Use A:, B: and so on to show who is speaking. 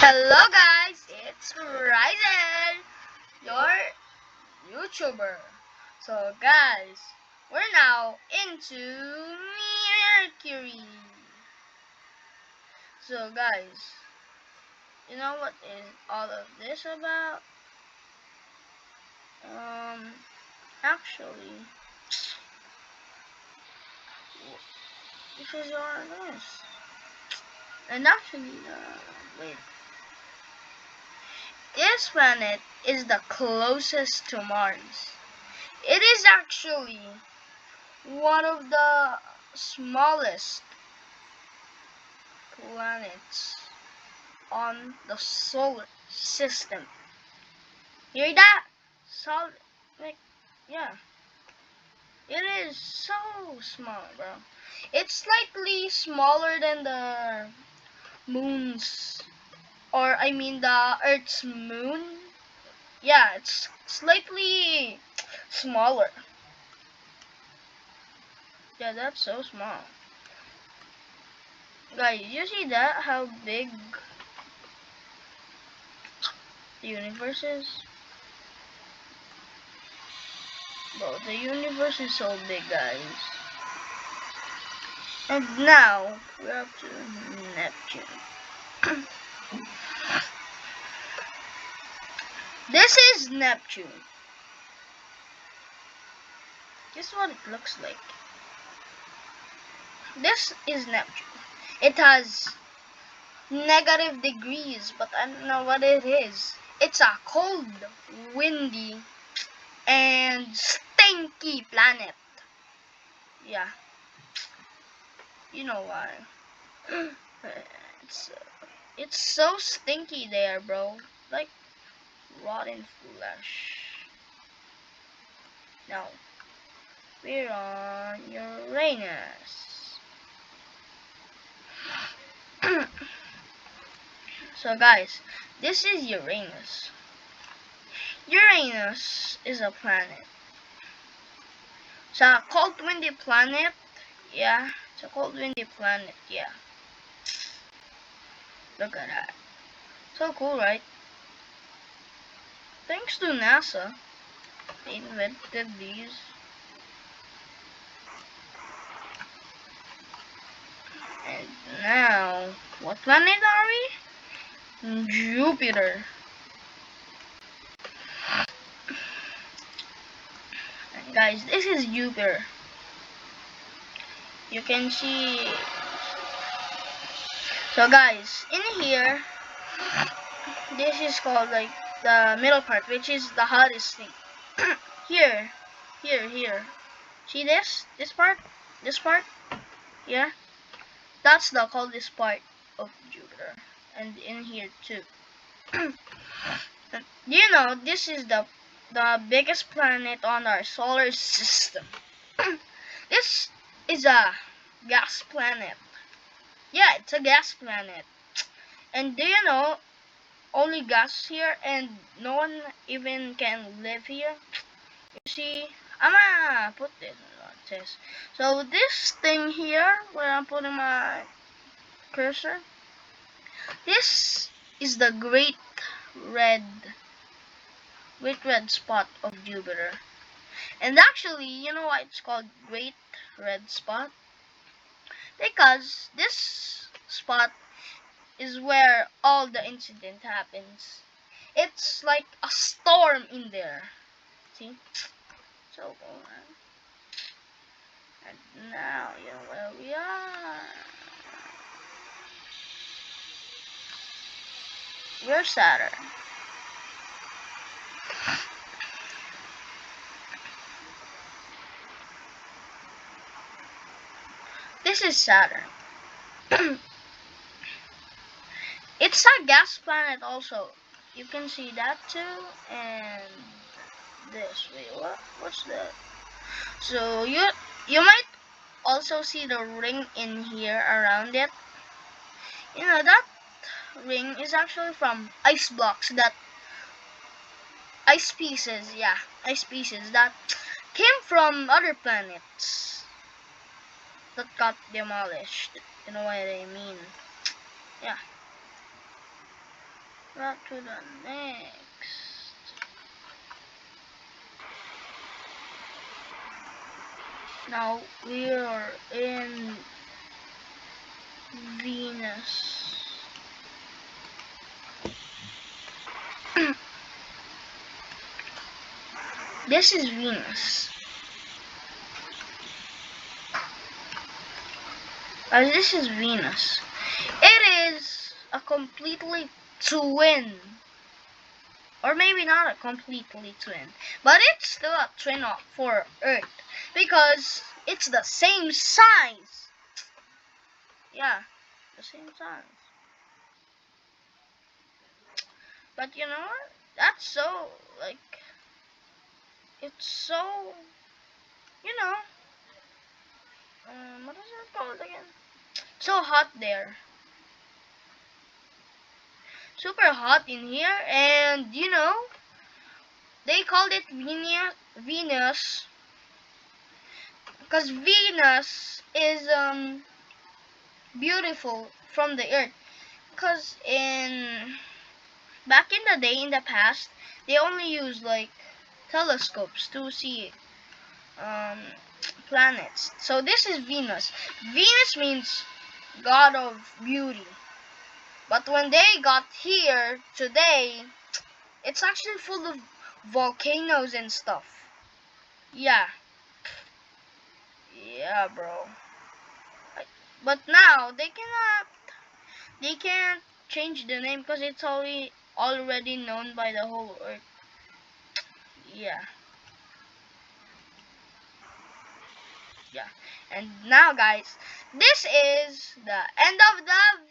A: Hello guys, it's Ryzen, your YouTuber. So guys, we're now into Mercury. So guys, you know what is all of this about? Um, actually, this is all this. And actually, wait, this planet is the closest to Mars. It is actually one of the smallest planets on the solar system. Hear that? Solid, like, yeah. It is so small, bro. It's slightly smaller than the moon's, or I mean the Earth's moon. Yeah, it's slightly smaller. Yeah, that's so small. Guys, you see that? How big the universe is? Bro, the universe is so big, guys. And now, we're up to Neptune. This is Neptune. Guess what it looks like. This is Neptune. It has negative degrees, but I don't know what it is. It's a cold, windy, and stinky planet. Yeah, you know why. It's, it's so stinky there, bro. Like rotten flesh. Now, we're on Uranus. So guys, this is Uranus. Uranus is a planet. It's a cold windy planet. Yeah, it's a cold windy planet. Yeah. Look at that. So cool, right? Thanks to NASA, they invented these. And now, what planet are we? Jupiter. And guys, this is Jupiter. You can see. So guys, in here, this is called like the middle part, which is the hottest thing. here, here. See this? This part? This part? Yeah? That's the coldest part of Jupiter. And in here too. You know, this is the biggest planet on our solar system. This is a gas planet. Yeah, it's a gas planet. And do you know, only gas here and no one even can live here? You see, I'm gonna put this on this. So this thing here, where I'm putting my cursor, this is the red spot of Jupiter. And actually, you know why it's called great red spot? Because this spot is where all the incident happens. It's like a storm in there. See? So cool, man. And now, you know where we are. We're Saturn. This is Saturn. It's a gas planet also. You can see that too. And this. Wait, what's that? So you might also see the ring in here around it. You know, that ring is actually from ice blocks, that ice pieces, yeah, ice pieces that came from other planets that got demolished. You know what I mean? Yeah. Not to the next. Now we are in Venus. This is Venus. As this is Venus. It is a completely twin. Or maybe not a completely twin. But it's still a twin for Earth. Because it's the same size. Yeah, the same size. But you know what? That's so, like, it's so, you know, what is it called again? So hot there. Super hot in here, and you know, they called it Venus because Venus is beautiful from the Earth. Because in back in the day, in the past, they only used like telescopes to see um, planets. So this is Venus. Venus means god of beauty. But when they got here today, it's actually full of volcanoes and stuff. Yeah. Yeah, bro. But now they can't change the name because it's already known by the whole earth. Yeah. Yeah. And now guys, this is the end of the